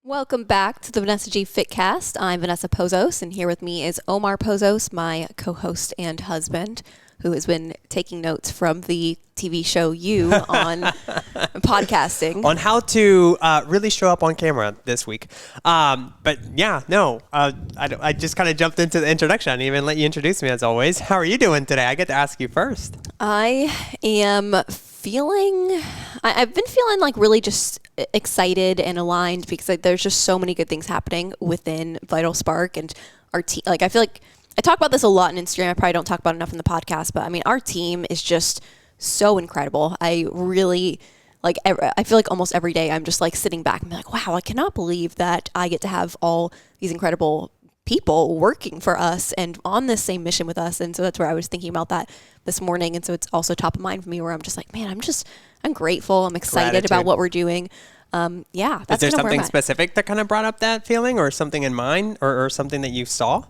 Welcome back to the Vanessa G Fitcast. I'm Vanessa Pozos, and here with me is Omar Pozos, my co-host and husband, who has been taking notes from the TV show You on podcasting. On how to really show up on camera this week. But yeah, no, I just kind of jumped into the introduction. I didn't even let you introduce me as always. How are you doing today? I get to ask you first. I am I've been feeling like really just excited and aligned because there's just so many good things happening within Vital Spark and our team. Like, I feel like I talk about this a lot on Instagram. I probably don't talk about it enough in the podcast, but I mean, our team is just so incredible. I really I feel like almost every day I'm just like sitting back and be like, wow, I cannot believe that I get to have all these incredible people working for us and on this same mission with us. And so that's where I was thinking about that this morning. And so it's also top of mind for me where I'm just like, man, I'm grateful. I'm excited about what we're doing. That's Is there something specific that kind of brought up that feeling or something in mind or something that you saw?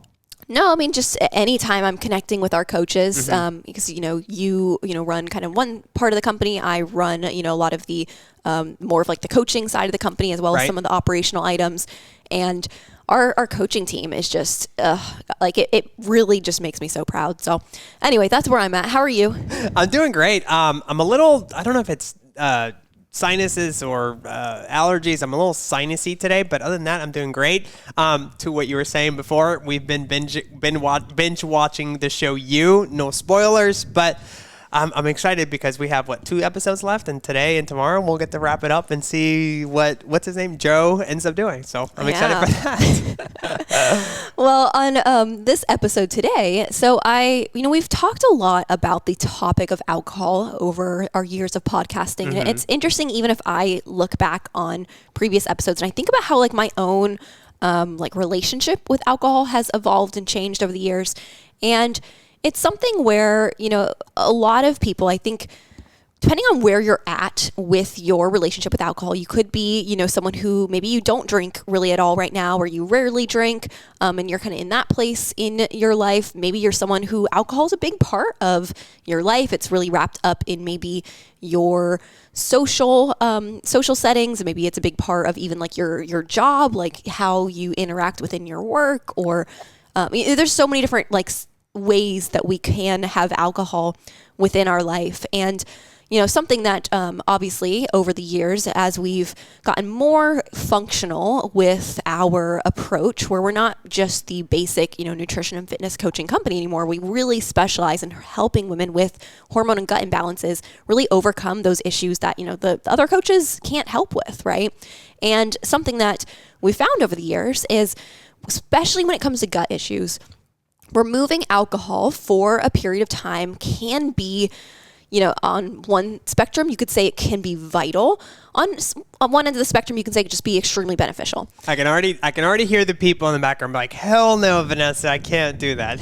No, I mean, just anytime I'm connecting with our coaches, because, you run kind of one part of the company. I run, a lot of the more of like the coaching side of the company as well as some of the operational items. And our coaching team is just it really just makes me so proud. So anyway, that's where I'm at. How are you? I'm doing great. I'm a little, I don't know if it's sinuses or allergies. I'm a little sinusy today, but other than that, I'm doing great. To what you were saying before, we've been binge watching the show You. No spoilers, but I'm excited because we have 2 episodes left, and today and tomorrow we'll get to wrap it up and see what's his name, Joe, ends up doing. So I'm excited for that. Well, on this episode today, so we've talked a lot about the topic of alcohol over our years of podcasting. And it's interesting, even if I look back on previous episodes and I think about how like my own relationship with alcohol has evolved and changed over the years. And it's something where, a lot of people, I think, depending on where you're at with your relationship with alcohol, you could be, someone who maybe you don't drink really at all right now, or you rarely drink, and you're kind of in that place in your life. Maybe you're someone who alcohol is a big part of your life. It's really wrapped up in maybe your social settings, and maybe it's a big part of even like your job, like how you interact within your work, or there's so many different ways that we can have alcohol within our life. And something that obviously over the years, as we've gotten more functional with our approach, where we're not just the basic nutrition and fitness coaching company anymore, we really specialize in helping women with hormone and gut imbalances really overcome those issues that the other coaches can't help with, right? And something that we found over the years is, especially when it comes to gut issues, removing alcohol for a period of time can be, on one spectrum, you could say it can be vital. On one end of the spectrum, you can say it could just be extremely beneficial. I can already hear the people in the background be like, hell no, Vanessa, I can't do that.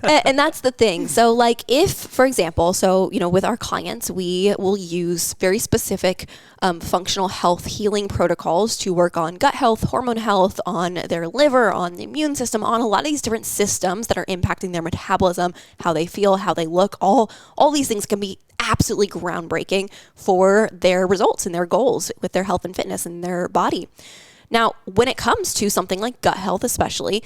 And that's the thing. So if, for example, with our clients, we will use very specific functional health healing protocols to work on gut health, hormone health, on their liver, on the immune system, on a lot of these different systems that are impacting their metabolism, how they feel, how they look. All these things can be absolutely groundbreaking for their results and their goals with their health and fitness and their body. Now, when it comes to something like gut health, especially,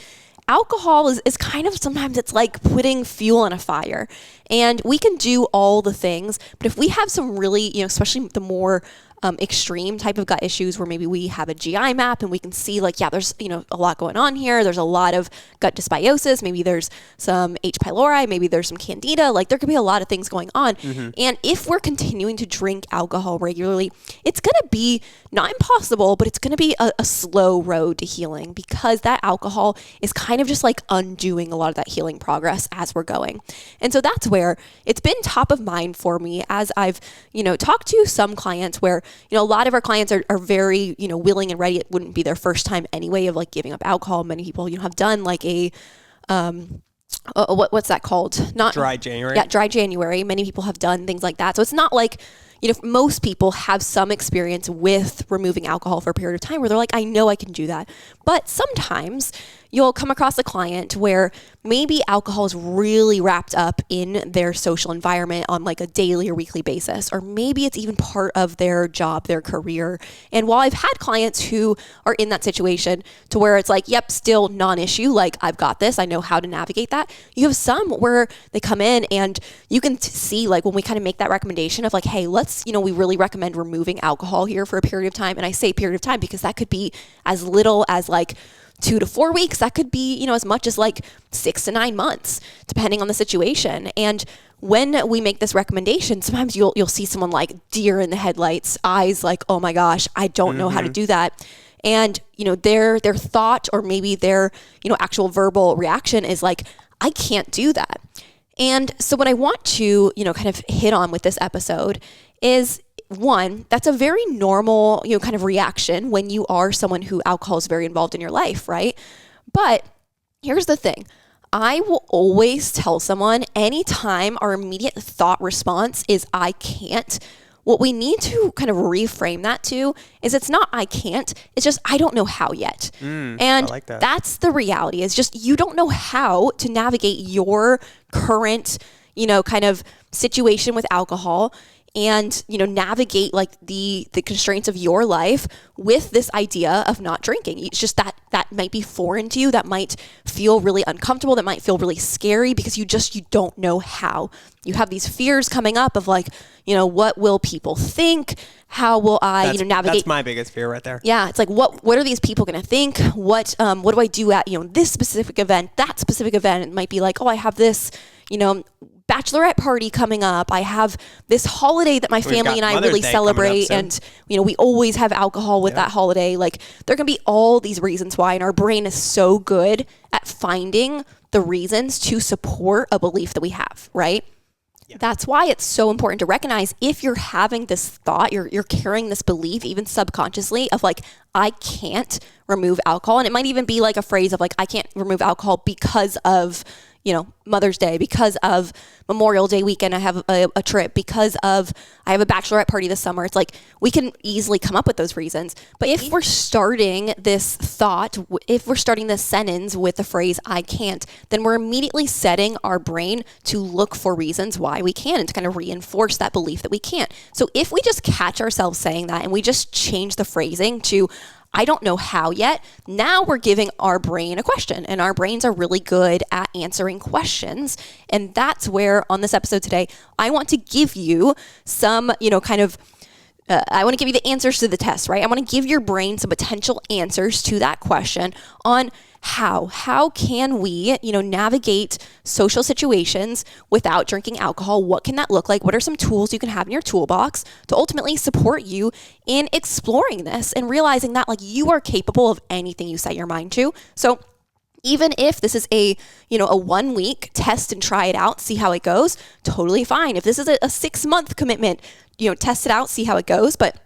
alcohol is kind of, sometimes it's like putting fuel on a fire, and we can do all the things, but if we have some really, especially the more extreme type of gut issues where maybe we have a GI map and we can see there's, a lot going on here. There's a lot of gut dysbiosis. Maybe there's some H. pylori. Maybe there's some candida. There could be a lot of things going on. And if we're continuing to drink alcohol regularly, it's going to be not impossible, but it's going to be a slow road to healing, because that alcohol is kind of just undoing a lot of that healing progress as we're going. And so that's where it's been top of mind for me as I've, talked to some clients where, a lot of our clients are very, willing and ready. It wouldn't be their first time anyway of giving up alcohol. Many people, have done what's that called? Not Dry January. Yeah, dry January. Many people have done things like that. So it's not most people have some experience with removing alcohol for a period of time where they're like, I know I can do that. But sometimes you'll come across a client where maybe alcohol is really wrapped up in their social environment on like a daily or weekly basis, or maybe it's even part of their job, their career. And while I've had clients who are in that situation to where it's like, yep, still non-issue, like I've got this, I know how to navigate that. You have some where they come in and you can see like when we kind of make that recommendation of like, hey, let's, we really recommend removing alcohol here for a period of time. And I say period of time because that could be as little as like 2 to 4 weeks. That could be, as much as like 6 to 9 months, depending on the situation. And when we make this recommendation, sometimes you'll see someone like deer in the headlights, eyes like, oh my gosh, I don't know how to do that. And, their thought or maybe their, actual verbal reaction is like, I can't do that. And so what I want to, kind of hit on with this episode is, one, that's a very normal, kind of reaction when you are someone who alcohol is very involved in your life, right? But here's the thing. I will always tell someone anytime our immediate thought response is I can't, what we need to kind of reframe that to is it's not I can't, it's just I don't know how yet. And I like that. That's the reality, is just you don't know how to navigate your current, kind of situation with alcohol and, navigate like the constraints of your life with this idea of not drinking. It's just that might be foreign to you. That might feel really uncomfortable. That might feel really scary because you don't know how. You have these fears coming up of like, what will people think? How will I, navigate? That's my biggest fear right there. Yeah. It's like, what are these people going to think? What do I do at, this specific event, that specific event? It might be like, oh, I have this, bachelorette party coming up. I have this holiday that my family and I really celebrate. And, we always have alcohol with that holiday. Like there can be all these reasons why, and our brain is so good at finding the reasons to support a belief that we have, right? Yeah. That's why it's so important to recognize if you're having this thought, you're carrying this belief, even subconsciously, of like, I can't remove alcohol. And it might even be like a phrase of like, I can't remove alcohol because of, Mother's Day, because of Memorial Day weekend, I have a trip, because of I have a bachelorette party this summer. It's like we can easily come up with those reasons. But if we're starting this thought, if we're starting this sentence with the phrase I can't, then we're immediately setting our brain to look for reasons why we can and to kind of reinforce that belief that we can't. So if we just catch ourselves saying that and we just change the phrasing to I don't know how yet, now we're giving our brain a question, and our brains are really good at answering questions. And that's where on this episode today, I want to give you some, I want to give you the answers to the test, right? I want to give your brain some potential answers to that question on how can we, navigate social situations without drinking alcohol? What can that look like? What are some tools you can have in your toolbox to ultimately support you in exploring this and realizing that like you are capable of anything you set your mind to? So even if this is a 1 week test and try it out, see how it goes, totally fine. If this is a 6-month commitment, test it out, see how it goes. But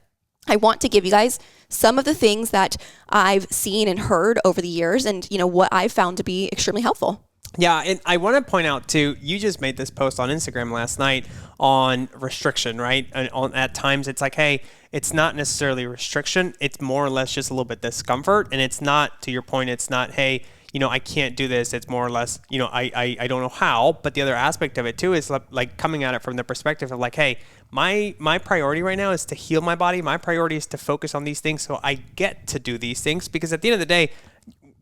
I want to give you guys some of the things that I've seen and heard over the years and, what I've found to be extremely helpful. Yeah, and I want to point out too, you just made this post on Instagram last night on restriction, right? And at times it's like, hey, it's not necessarily restriction. It's more or less just a little bit discomfort. And it's not, to your point, it's not, hey, I can't do this. It's more or less, I don't know how. But the other aspect of it too is like coming at it from the perspective of like, hey, my priority right now is to heal my body. My priority is to focus on these things so I get to do these things, because at the end of the day,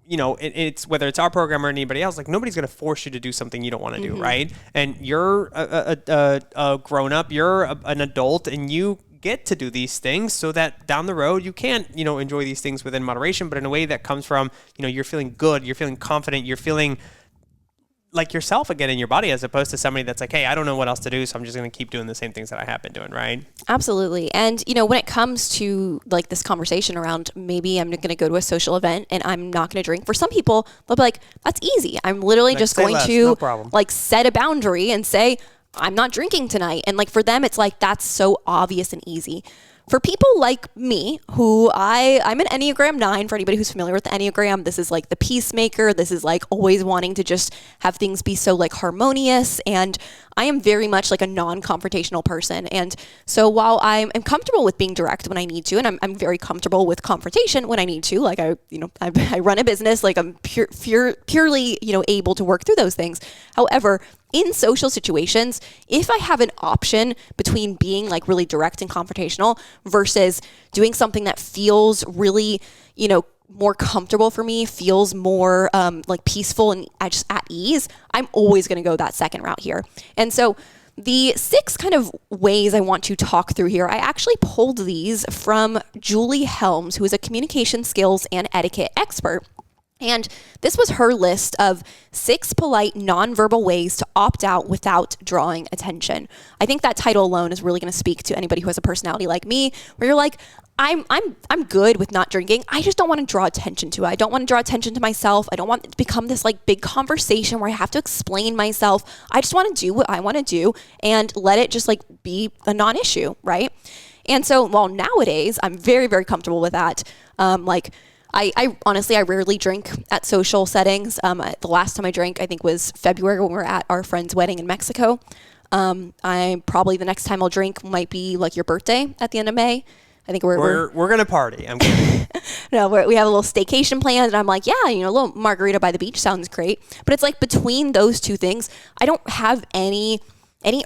it's whether it's our program or anybody else, like nobody's going to force you to do something you don't want to do, right? And you're a grown up, you're an adult, and you get to do these things so that down the road you can, enjoy these things within moderation, but in a way that comes from, you're feeling good, you're feeling confident, you're feeling like yourself again in your body, as opposed to somebody that's like, hey, I don't know what else to do, so I'm just going to keep doing the same things that I have been doing, right? Absolutely. And, when it comes to like this conversation around maybe I'm going to go to a social event and I'm not going to drink, for some people, they'll be like, that's easy. I'm literally just going to like set a boundary and say, I'm not drinking tonight. And like for them, it's like, that's so obvious and easy. for people like me, who I'm an Enneagram 9, for anybody who's familiar with the Enneagram, this is like the peacemaker. This is like always wanting to just have things be so like harmonious. And I am very much like a non-confrontational person. And so while I'm comfortable with being direct when I need to, and I'm very comfortable with confrontation when I need to, like I run a business, like I'm purely, able to work through those things. However, in social situations, if I have an option between being like really direct and confrontational versus doing something that feels really, more comfortable for me, feels more like peaceful and just at ease, I'm always going to go that second route here. And so the 6 kind of ways I want to talk through here, I actually pulled these from Julie Helms, who is a communication skills and etiquette expert. And this was her list of 6 polite nonverbal ways to opt out without drawing attention. I think that title alone is really going to speak to anybody who has a personality like me, where you're like, I'm good with not drinking. I just don't want to draw attention to it. I don't want to draw attention to myself. I don't want it to become this like big conversation where I have to explain myself. I just want to do what I want to do and let it just like be a non-issue, right? And so while nowadays I'm very, very comfortable with that, I honestly, I rarely drink at social settings. The last time I drank, I think, was February when we were at our friend's wedding in Mexico. I probably the next time I'll drink might be like your birthday at the end of May. I think we're gonna party. I'm kidding. No, we have a little staycation planned, and I'm like, yeah, a little margarita by the beach sounds great. But it's like between those two things, I don't have any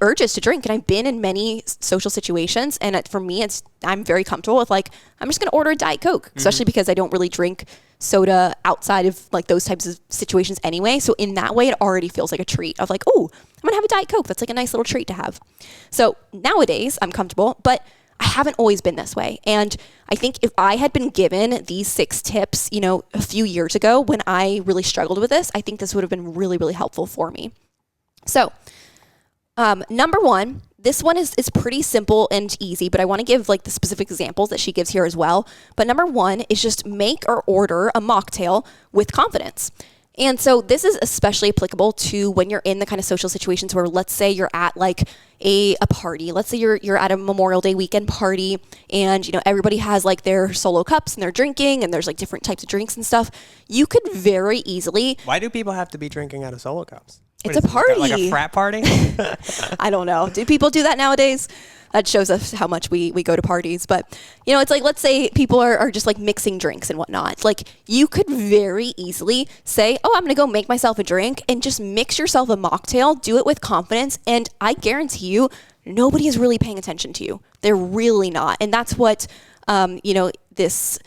urges to drink. And I've been in many social situations, and for me, I'm very comfortable with like, I'm just gonna order a Diet Coke, especially because I don't really drink soda outside of like those types of situations anyway. So in that way, it already feels like a treat of like, oh, I'm gonna have a Diet Coke. That's like a nice little treat to have. So nowadays I'm comfortable, but I haven't always been this way. And I think if I had been given these 6 tips, a few years ago when I really struggled with this, I think this would have been really, really helpful for me. So number 1, this one is pretty simple and easy, but I want to give like the specific examples that she gives here as well. But number 1 is just make or order a mocktail with confidence. And so this is especially applicable to when you're in the kind of social situations where, let's say you're at like a party. Let's say you're at a Memorial Day weekend party, and everybody has like their solo cups and they're drinking, and there's like different types of drinks and stuff. You could very easily. Why do people have to be drinking out of solo cups? It's a party. Like a frat party? I don't know. Do people do that nowadays? That shows us how much we go to parties. But, it's like, let's say people are just like mixing drinks and whatnot. Like, you could very easily say, oh, I'm going to go make myself a drink, and just mix yourself a mocktail, do it with confidence. And I guarantee you, nobody is really paying attention to you. They're really not. And that's what, this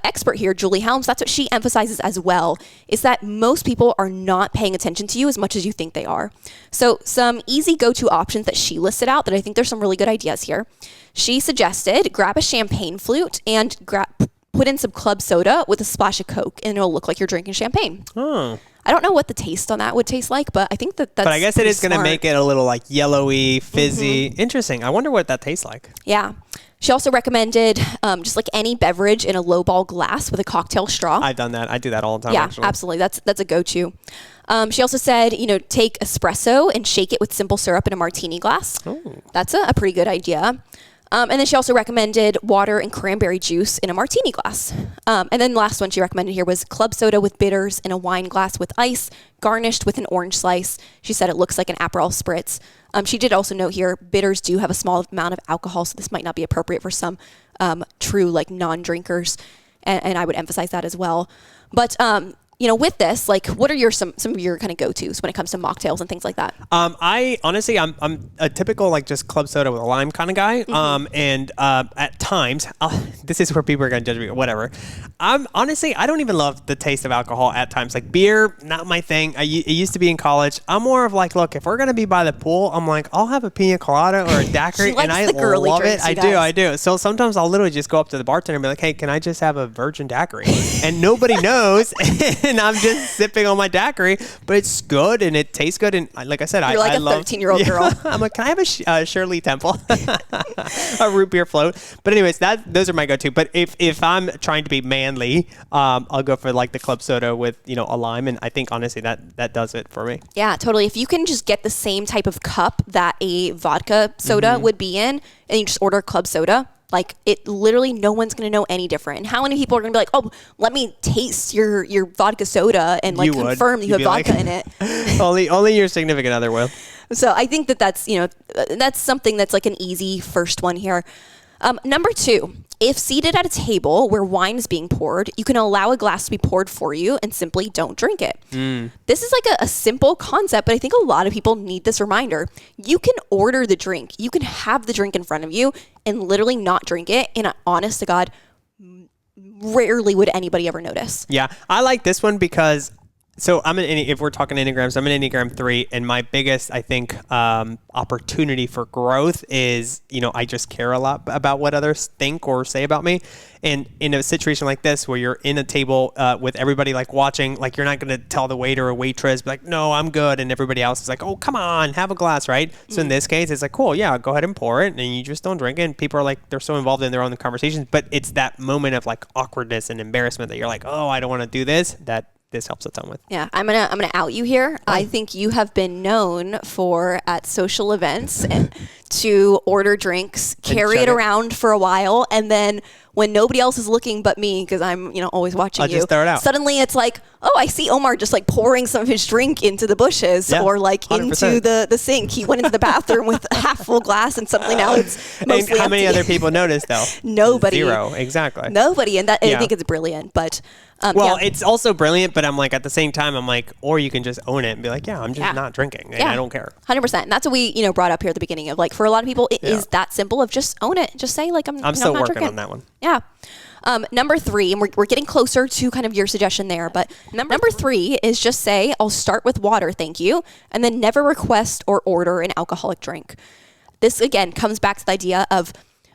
expert here, Julie Helms, that's what she emphasizes as well, is that most people are not paying attention to you as much as you think they are. So some easy go-to options that she listed out that I think there's some really good ideas here. She suggested grab a champagne flute and put in some club soda with a splash of Coke, and it'll look like you're drinking champagne. Oh. I don't know what the taste on that would taste like, but I think that's But I guess it is going to make it a little like yellowy, fizzy. Interesting. I wonder what that tastes like. Yeah. She also recommended just like any beverage in a lowball glass with a cocktail straw. I've done that. I do that all the time. Yeah, actually. absolutely. That's a go-to. She also said, take espresso and shake it with simple syrup in a martini glass. Ooh. That's a pretty good idea. And then she also recommended water and cranberry juice in a martini glass. And then the last one she recommended here was club soda with bitters in a wine glass with ice, garnished with an orange slice. She said it looks like an Aperol spritz. She did also note here, bitters do have a small amount of alcohol, so this might not be appropriate for some true like non-drinkers. And I would emphasize that as well. But with this, like, what are some of your kind of go-tos when it comes to mocktails and things like that? I honestly, I'm a typical like just club soda with a lime kind of guy. And at times, this is where people are gonna judge me. Whatever. I don't even love the taste of alcohol at times. Like beer, not my thing. It used to be in college. I'm more of like, look, if we're gonna be by the pool, I'm like, I'll have a pina colada or a daiquiri, and I love it. I do. So sometimes I'll literally just go up to the bartender and be like, hey, can I just have a virgin daiquiri? And nobody knows. And I'm just sipping on my daiquiri, but it's good and it tastes good. And like I said, You're like I a love 13-year-old girl. I'm like, can I have a Shirley Temple, a root beer float? But anyways, those are my go-to. But if I'm trying to be manly, I'll go for like the club soda with a lime, and I think honestly that does it for me. Yeah, totally. If you can just get the same type of cup that a vodka soda would be in, and you just order club soda, Like it literally, no one's going to know any different. And how many people are going to be like, oh, let me taste your vodka soda and like confirm that you have vodka in it. only your significant other will. So I think that's, that's something that's like an easy first one here. Number 2, if seated at a table where wine is being poured, you can allow a glass to be poured for you and simply don't drink it. This is like a simple concept, but I think a lot of people need this reminder. You can order the drink. You can have the drink in front of you and literally not drink it. And honest to God, rarely would anybody ever notice. Yeah, I like this one because so if we're talking Enneagrams, I'm an Enneagram 3, and my biggest, I think, opportunity for growth is, I just care a lot about what others think or say about me. And in a situation like this, where you're in a table with everybody like watching, like you're not going to tell the waiter or waitress, be like, no, I'm good. And everybody else is like, oh, come on, have a glass, right? So in this case, it's like, cool, yeah, go ahead and pour it. And you just don't drink it. And people are like, they're so involved in their own conversations. But it's that moment of like awkwardness and embarrassment that you're like, oh, I don't want to do this, that this helps a ton with. Yeah, I'm gonna out you here. I think you have been known for at social events to order drinks, carry it around for a while, and then when nobody else is looking but me, because I'm always watching I'll just throw it out. Suddenly it's like, oh, I see Omar just like pouring some of his drink into the bushes or like 100%. Into the sink. He went into the bathroom with a half full glass, and suddenly now it's mostly how empty. many other people notice though? Nobody. 0, exactly. Nobody, and that I think it's brilliant, but. It's also brilliant, but I'm like, at the same time, I'm like, or you can just own it and be like, yeah, I'm just not drinking, and I don't care. 100%. And that's what we, brought up here at the beginning of like, for a lot of people, it is that simple of just own it. Just say like, I'm still not working drinking. on that one. Yeah. Number 3, and we're getting closer to kind of your suggestion there, but number 3 is just say, I'll start with water, thank you, and then never request or order an alcoholic drink. This, again, comes back to the idea of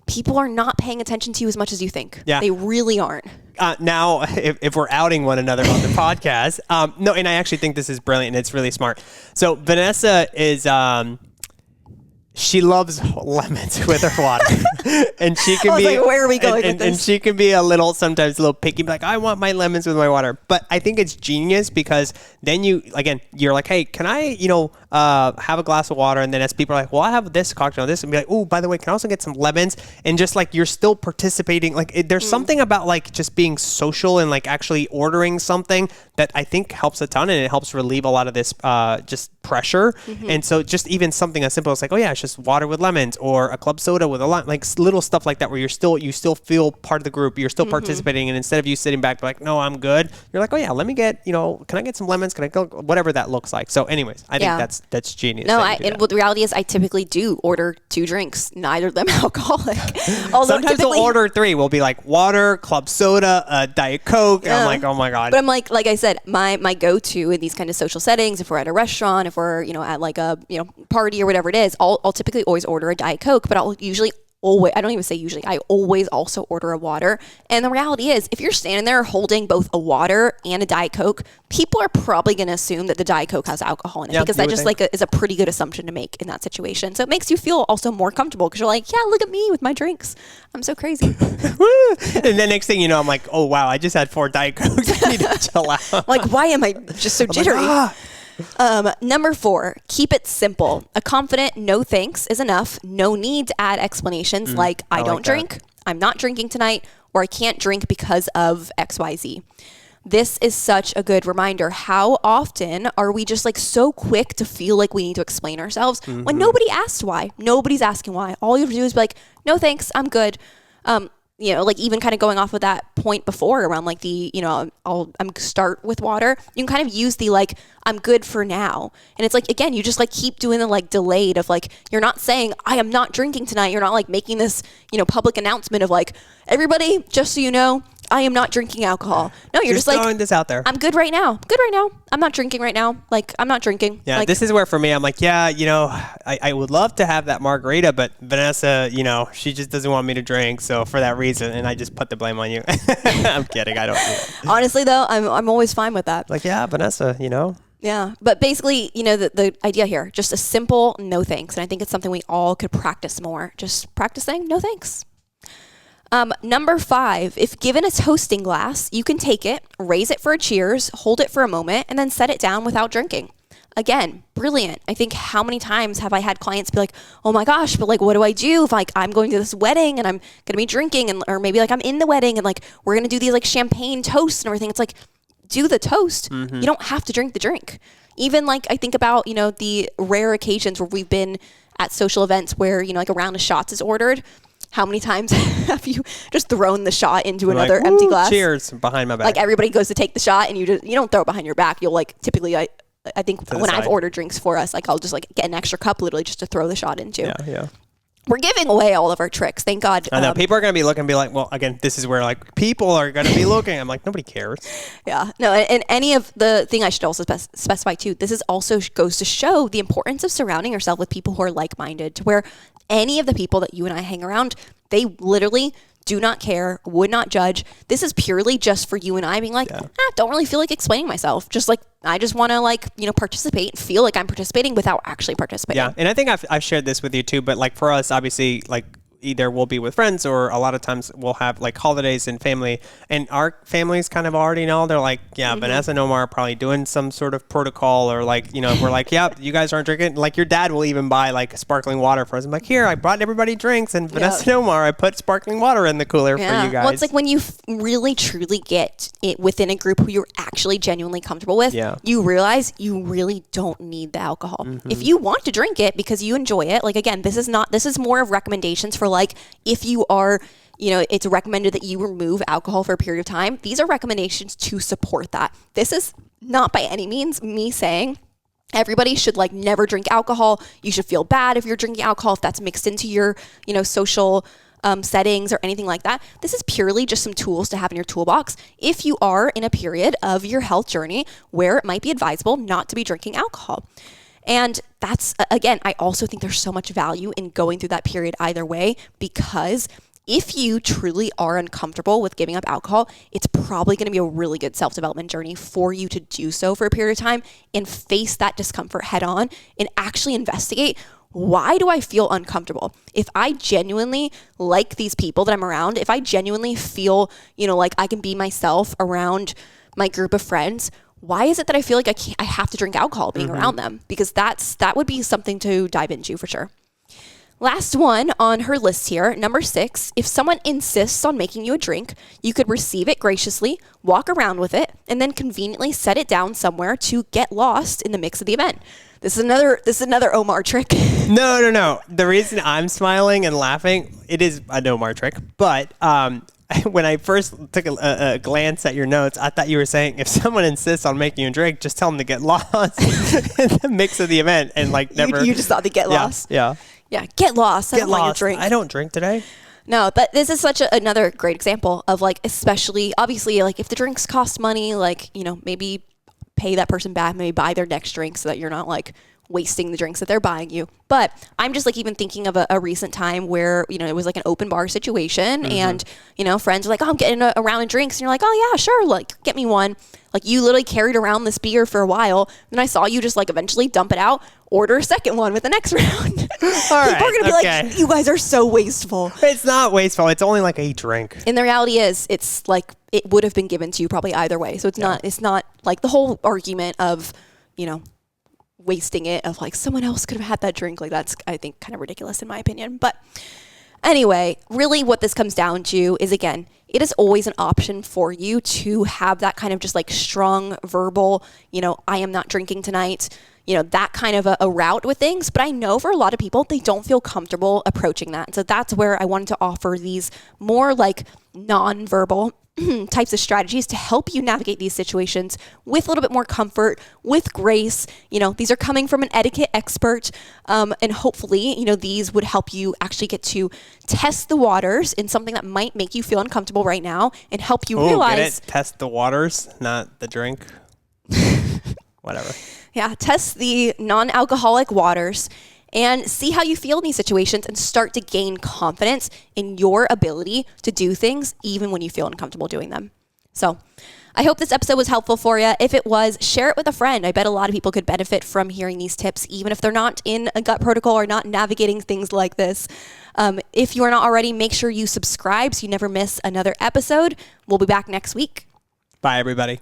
people are not paying attention to you as much as you think. Yeah. They really aren't. Now, if we're outing one another on the podcast, no, and I actually think this is brilliant and it's really smart. So Vanessa is, she loves lemons with her water, and she can be. Like, where are we going with this? And she can be sometimes a little picky, like I want my lemons with my water. But I think it's genius because then you're like, hey, can I, have a glass of water? And then as people are like, well, I have this cocktail, this, and be like, oh, by the way, can I also get some lemons? And just like you're still participating, like there's something about like just being social and like actually ordering something that I think helps a ton, and it helps relieve a lot of this just pressure. And so just even something as simple as like, oh yeah, it's just water with lemons, or a club soda with a lime, like little stuff like that, where you still feel part of the group, you're still participating, and instead of you sitting back like, no, I'm good, you're like, oh yeah, let me get, can I get some lemons? Can I go, whatever that looks like. So anyways, I think that's genius. No, the reality is I typically do order 2 drinks, neither of them alcoholic. Sometimes we'll order 3. We'll be like water, club soda, Diet Coke. I'm like, oh my God. But I'm like I said, my go-to in these kind of social settings, if we're at a restaurant, if we're, at like a, party or whatever it is, I'll typically always order a Diet Coke, but I'll usually I don't even say usually, I always also order a water. And the reality is, if you're standing there holding both a water and a Diet Coke, people are probably going to assume that the Diet Coke has alcohol in it, because that just is a pretty good assumption to make in that situation. So it makes you feel also more comfortable, because you're like, yeah, look at me with my drinks. I'm so crazy. And then next thing you know, I'm like, oh wow, I just had 4 Diet Cokes. I need to chill out. Like, why am I just so jittery? Number 4, keep it simple. A confident no thanks is enough. No need to add explanations like I don't drink, I'm not drinking tonight, or I can't drink because of XYZ. This is such a good reminder. How often are we just like so quick to feel like we need to explain ourselves when nobody asked why? Nobody's asking why. All you have to do is be like, no thanks, I'm good. Like even kind of going off of that point before around like the, I'm start with water. You can kind of use the like, I'm good for now. And it's like, again, you just like keep doing the like delayed of like, you're not saying I am not drinking tonight. You're not like making this, public announcement of like, everybody, just so you know, I am not drinking alcohol. No, you're just like throwing this out there. I'm good right now. Good right now. I'm not drinking right now. Like I'm not drinking. Yeah, like, this is where for me, I'm like, yeah, I would love to have that margarita, but Vanessa, she just doesn't want me to drink. So for that reason, and I just put the blame on you. I'm kidding. I don't do that. Honestly, though, I'm always fine with that. Like, yeah, Vanessa, Yeah, but basically, the idea here, just a simple no thanks. And I think it's something we all could practice more. Just practice saying no thanks. Number 5, if given a toasting glass, you can take it, raise it for a cheers, hold it for a moment, and then set it down without drinking. again, brilliant. I think how many times have I had clients be like, oh my gosh, but like, what do I do if like I'm going to this wedding and I'm going to be drinking and, or maybe like I'm in the wedding and like, we're going to do these like champagne toasts and everything. It's like, do the toast. You don't have to drink the drink. Even like, I think about, you know, the rare occasions where we've been at social events where, you know, like a round of shots is ordered. How many times have you just thrown the shot into another empty glass? Cheers behind my back. Like everybody goes to take the shot and you don't throw it behind your back. You'll like typically, I think when I've ordered drinks for us, like I'll just like get an extra cup literally just to throw the shot into. Yeah. We're giving away all of our tricks. Thank God. I know. People are going to be looking and be like, well, again, this is where like people are going to be looking. I'm like, nobody cares. Yeah. No, and any of the thing I should also specify too, this is also goes to show the importance of surrounding yourself with people who are like-minded, to where any of the people that you and I hang around, they literally do not care, would not judge. This is purely just for you and I being like, don't really feel like explaining myself. Just like, I just want to like, you know, participate and feel like I'm participating without actually participating. Yeah. And I think I've shared this with you too, but like for us, obviously, like either we'll be with friends or a lot of times we'll have like holidays and family, and our families kind of already know. They're like, Vanessa and Omar are probably doing some sort of protocol, or like, you know, we're like, you guys aren't drinking. Like your dad will even buy like sparkling water for us. I'm like, here, I brought everybody drinks, and Vanessa and Omar, I put sparkling water in the cooler for you guys. Well, it's like when you really truly get it within a group who you're actually genuinely comfortable with, you realize you really don't need the alcohol. If you want to drink it because you enjoy it, like again, this is more of recommendations for like, if you are, you know, it's recommended that you remove alcohol for a period of time. These are recommendations to support that. This is not by any means me saying everybody should like never drink alcohol. You should feel bad if you're drinking alcohol, if that's mixed into your, you know, social settings or anything like that. This is purely just some tools to have in your toolbox if you are in a period of your health journey where it might be advisable not to be drinking alcohol. And that's, again, I also think there's so much value in going through that period either way, because if you truly are uncomfortable with giving up alcohol, it's probably going to be a really good self-development journey for you to do so for a period of time and face that discomfort head on and actually investigate, why do I feel uncomfortable? If I genuinely like these people that I'm around, if I genuinely feel, you know, like I can be myself around my group of friends, why is it that I feel like I have to drink alcohol being around them? Because that would be something to dive into for sure. Last one on her list here, number 6, if someone insists on making you a drink, you could receive it graciously, walk around with it, and then conveniently set it down somewhere to get lost in the mix of the event. This is another Omar trick. No. The reason I'm smiling and laughing, it is an Omar trick, but when I first took a glance at your notes, I thought you were saying if someone insists on making you a drink, just tell them to get lost in the mix of the event and like never. You just thought they'd get lost. Yeah. Get lost. I don't want your drink. I don't drink today. No, but this is such another great example of like, especially obviously like if the drinks cost money, like, you know, maybe pay that person back, maybe buy their next drink so that you're not like wasting the drinks that they're buying you. But I'm just like even thinking of a recent time where, you know, it was like an open bar situation and, you know, friends are like, oh, I'm getting a round of drinks. And you're like, oh yeah, sure. Like get me one. Like you literally carried around this beer for a while. Then I saw you just like eventually dump it out, order a second one with the next round. All right, people are going to be like, you guys are so wasteful. It's not wasteful. It's only like a drink. And the reality is it's like, it would have been given to you probably either way. So it's not like the whole argument of, you know, wasting it of like someone else could have had that drink. Like that's, I think, kind of ridiculous in my opinion. But anyway, really what this comes down to is, again, it is always an option for you to have that kind of just like strong verbal, you know, I am not drinking tonight, you know, that kind of a route with things. But I know for a lot of people, they don't feel comfortable approaching that. And so that's where I wanted to offer these more like non-verbal types of strategies to help you navigate these situations with a little bit more comfort, with grace. You know, these are coming from an etiquette expert, and hopefully, you know, these would help you actually get to test the waters in something that might make you feel uncomfortable right now and help you realize. Get it? Test the waters, not the drink. Whatever. Yeah, test the non-alcoholic waters and see how you feel in these situations and start to gain confidence in your ability to do things even when you feel uncomfortable doing them. So I hope this episode was helpful for you. If it was, share it with a friend. I bet a lot of people could benefit from hearing these tips, even if they're not in a gut protocol or not navigating things like this. If you are not already, make sure you subscribe so you never miss another episode. We'll be back next week. Bye, everybody.